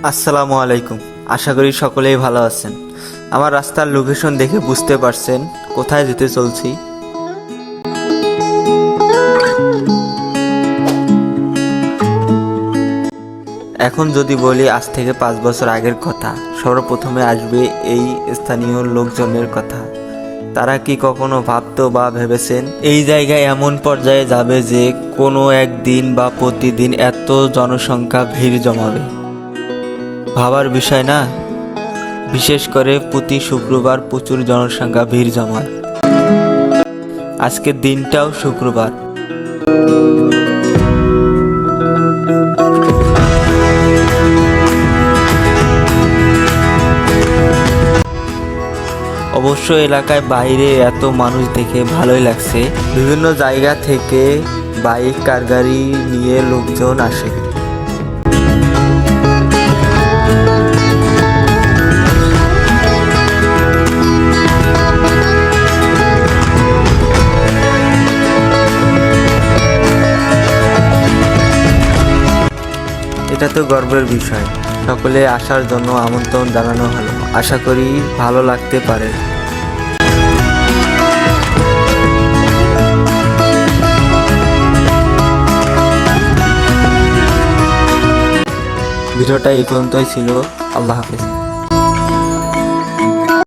আসসালামু আলাইকুম। আশা করি সকলেই ভালো আছেন। আমার রাস্তার লোকেশন দেখে বুঝতে পারছেন কোথায় যেতে চলছি। এখন যদি বলি আজ থেকে 5 বছর আগের কথা, সর্বপ্রথমে আসবে এই স্থানীয় লোকজনের কথা। তারা কি কখনো ভাবতো বা ভেবেছেন এই জায়গায় এমন পর্যায়ে যাবে যে কোনো একদিন বা প্রতিদিন এত জনসংখ্যা ভিড় জমাবে? ভাবার বিষয় না? বিশেষ করে প্রতি শুক্রবার প্রচুর জনসংখ্যা ভিড় জমায়। আজকের দিনটাও শুক্রবার। অবশ্য এলাকায় বাইরে এত মানুষ দেখে ভালোই লাগছে। বিভিন্ন জায়গা থেকে বাইক, কার গাড়ি নিয়ে লোকজন আসে। এটা তো গর্বের বিষয়। সকলে আসার জন্য আমন্ত্রণ জানানো হলো। আশা করি ভালো লাগতে পারে। ভিডিওটা এই পর্যন্তই ছিল। আল্লাহ হাফেজ।